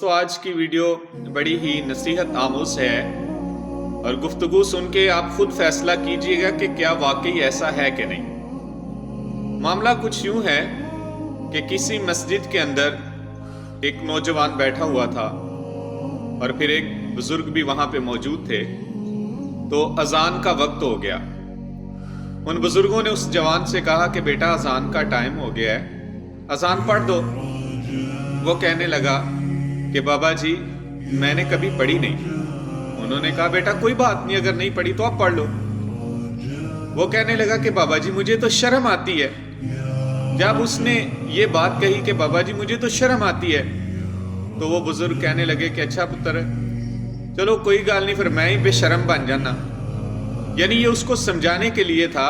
تو آج کی ویڈیو بڑی ہی نصیحت آموز ہے اور گفتگو سن کے آپ خود فیصلہ کیجئے گا کہ کیا واقعی ایسا ہے کہ نہیں۔ معاملہ کچھ یوں ہے کہ کسی مسجد کے اندر ایک نوجوان بیٹھا ہوا تھا اور پھر ایک بزرگ بھی وہاں پہ موجود تھے، تو اذان کا وقت ہو گیا۔ ان بزرگوں نے اس جوان سے کہا کہ بیٹا اذان کا ٹائم ہو گیا ہے، اذان پڑھ دو۔ وہ کہنے لگا کہ بابا جی میں نے کبھی پڑھی نہیں۔ انہوں نے کہا بیٹا کوئی بات نہیں، اگر نہیں پڑھی تو آپ پڑھ لو۔ وہ کہنے لگا کہ بابا جی مجھے تو شرم آتی ہے۔ جب اس نے یہ بات کہی کہ بابا جی مجھے تو شرم آتی ہے، تو وہ بزرگ کہنے لگے کہ اچھا پتر چلو کوئی گال نہیں، پھر میں ہی بے شرم بن جانا۔ یعنی یہ اس کو سمجھانے کے لیے تھا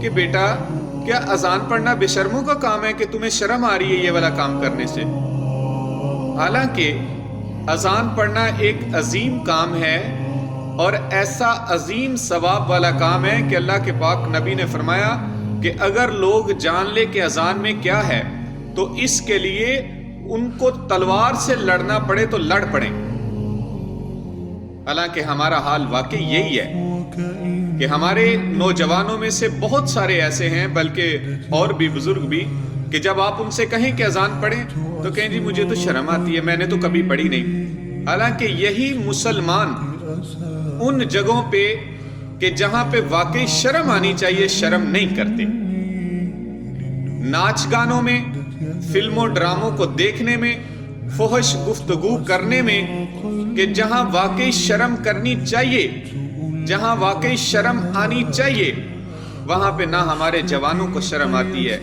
کہ بیٹا کیا اذان پڑھنا بے شرموں کا کام ہے کہ تمہیں شرم آ رہی ہے یہ والا کام کرنے سے؟ حالانکہ اذان پڑھنا ایک عظیم کام ہے اور ایسا عظیم ثواب والا کام ہے کہ اللہ کے پاک نبی نے فرمایا کہ اگر لوگ جان لے کہ اذان میں کیا ہے تو اس کے لیے ان کو تلوار سے لڑنا پڑے تو لڑ پڑیں۔ حالانکہ ہمارا حال واقعی یہی ہے کہ ہمارے نوجوانوں میں سے بہت سارے ایسے ہیں، بلکہ اور بھی بزرگ بھی، کہ جب آپ ان سے کہیں کہ اذان پڑھیں تو کہیں جی مجھے تو شرم آتی ہے، میں نے تو کبھی پڑھی نہیں۔ حالانکہ یہی مسلمان ان جگہوں پہ کہ جہاں پہ واقعی شرم آنی چاہیے شرم نہیں کرتے۔ ناچ گانوں میں، فلموں ڈراموں کو دیکھنے میں، فحش گفتگو کرنے میں، کہ جہاں واقعی شرم کرنی چاہیے، جہاں واقعی شرم آنی چاہیے، وہاں پہ نہ ہمارے جوانوں کو شرم آتی ہے،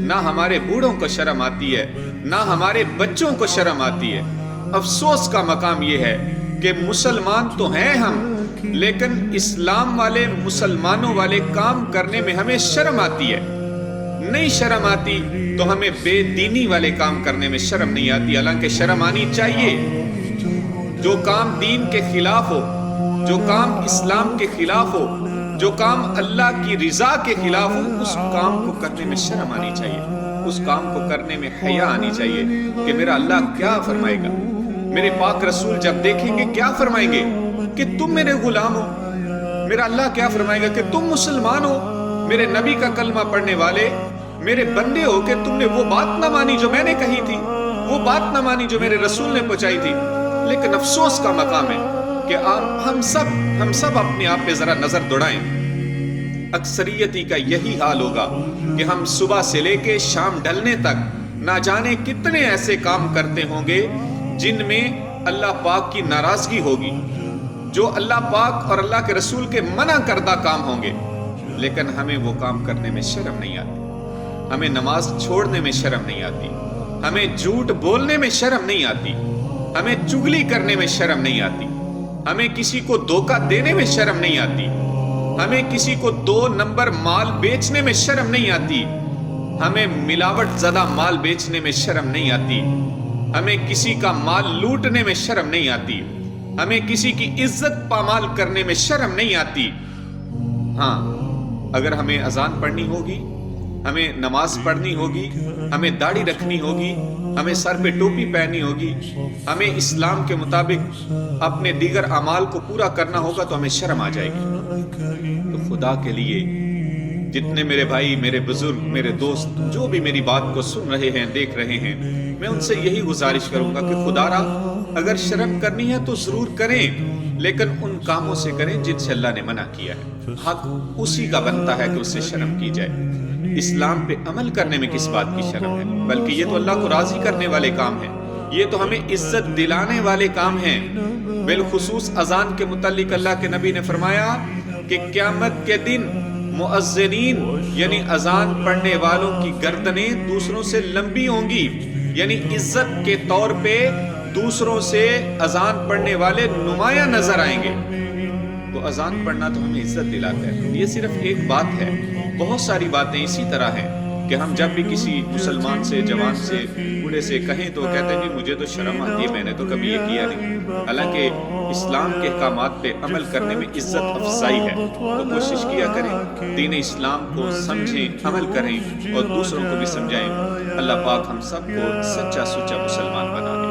نہ ہمارے بوڑھوں کو شرم آتی ہے، نہ ہمارے بچوں کو شرم آتی ہے۔ افسوس کا مقام یہ ہے کہ مسلمان تو ہیں ہم، لیکن اسلام والے مسلمانوں والے کام کرنے میں ہمیں شرم آتی ہے۔ نہیں شرم آتی تو ہمیں بے دینی والے کام کرنے میں شرم نہیں آتی، حالانکہ شرم آنی چاہیے۔ جو کام دین کے خلاف ہو، جو کام اسلام کے خلاف ہو، جو کام اللہ کی رضا کے خلاف ہو، اس کام کو کرنے میں شرم آنی چاہیے، اس کام کو کرنے میں حیا آنی چاہیے کہ میرا اللہ کیا فرمائے گا، میرے پاک رسول جب دیکھیں گے کیا فرمائیں گے کہ تم میرے غلام ہو۔ میرا اللہ کیا فرمائے گا کہ تم مسلمان ہو، میرے نبی کا کلمہ پڑھنے والے، میرے بندے ہو، کہ تم نے وہ بات نہ مانی جو میں نے کہی تھی، وہ بات نہ مانی جو میرے رسول نے پہنچائی تھی۔ لیکن افسوس کا مقام ہے کہ ہم سب اپنے آپ پہ ذرا نظر دوڑائیں۔ اکثریتی کا یہی حال ہوگا کہ ہم صبح سے لے کے شام ڈھلنے تک نہ جانے کتنے ایسے کام کرتے ہوں گے جن میں اللہ پاک کی ناراضگی ہوگی، جو اللہ پاک اور اللہ کے رسول کے منع کردہ کام ہوں گے، لیکن ہمیں وہ کام کرنے میں شرم نہیں آتی، ہمیں نماز چھوڑنے میں شرم نہیں آتی، ہمیں جھوٹ بولنے میں شرم نہیں آتی، ہمیں چگلی کرنے میں شرم نہیں آتی، ہمیں کسی کو دھوکہ دینے میں شرم نہیں آتی، ہمیں کسی کو 2 نمبر مال بیچنے میں شرم نہیں آتی، ہمیں ملاوٹ زدہ مال بیچنے میں شرم نہیں آتی، ہمیں کسی کا مال لوٹنے میں شرم نہیں آتی، ہمیں کسی کی عزت پامال کرنے میں شرم نہیں آتی۔ ہاں اگر ہمیں اذان پڑھنی ہوگی، ہمیں نماز پڑھنی ہوگی، ہمیں داڑھی رکھنی ہوگی، ہمیں سر پہ ٹوپی پہننی ہوگی، ہمیں اسلام کے مطابق اپنے دیگر اعمال کو پورا کرنا ہوگا تو ہمیں شرم آ جائے گی۔ تو خدا کے لیے جتنے میرے بھائی، میرے بزرگ، میرے دوست جو بھی میری بات کو سن رہے ہیں، دیکھ رہے ہیں، میں ان سے یہی گزارش کروں گا کہ خدا را اگر شرم کرنی ہے تو ضرور کریں، لیکن ان کاموں سے کریں جن سے اللہ نے منع کیا ہے۔ حق اسی کا بنتا ہے کہ اس سے شرم کی جائے۔ اسلام پہ عمل کرنے میں کس بات کی شرم ہے؟ بلکہ یہ تو اللہ کو راضی کرنے والے کام ہیں، یہ تو ہمیں عزت دلانے والے کام ہیں۔ بالخصوص اذان کے متعلق اللہ کے نبی نے فرمایا کہ قیامت کے دن مؤذنین یعنی اذان پڑھنے والوں کی گردنیں دوسروں سے لمبی ہوں گی، یعنی عزت کے طور پہ دوسروں سے اذان پڑھنے والے نمایاں نظر آئیں گے۔ تو اذان پڑھنا تو ہمیں عزت دلاتا ہے۔ یہ صرف ایک بات ہے، بہت ساری باتیں اسی طرح ہیں کہ ہم جب بھی کسی مسلمان سے، جوان سے، بوڑھے سے کہیں تو کہتے ہیں کہ مجھے تو شرم آتی ہے، میں نے تو کبھی یہ کیا نہیں۔ حالانکہ اسلام کے احکامات پہ عمل کرنے میں عزت افزائی ہے۔ تو کوشش کیا کریں دین اسلام کو سمجھیں، عمل کریں اور دوسروں کو بھی سمجھائیں۔ اللہ پاک ہم سب کو سچا سچا مسلمان بنا دے۔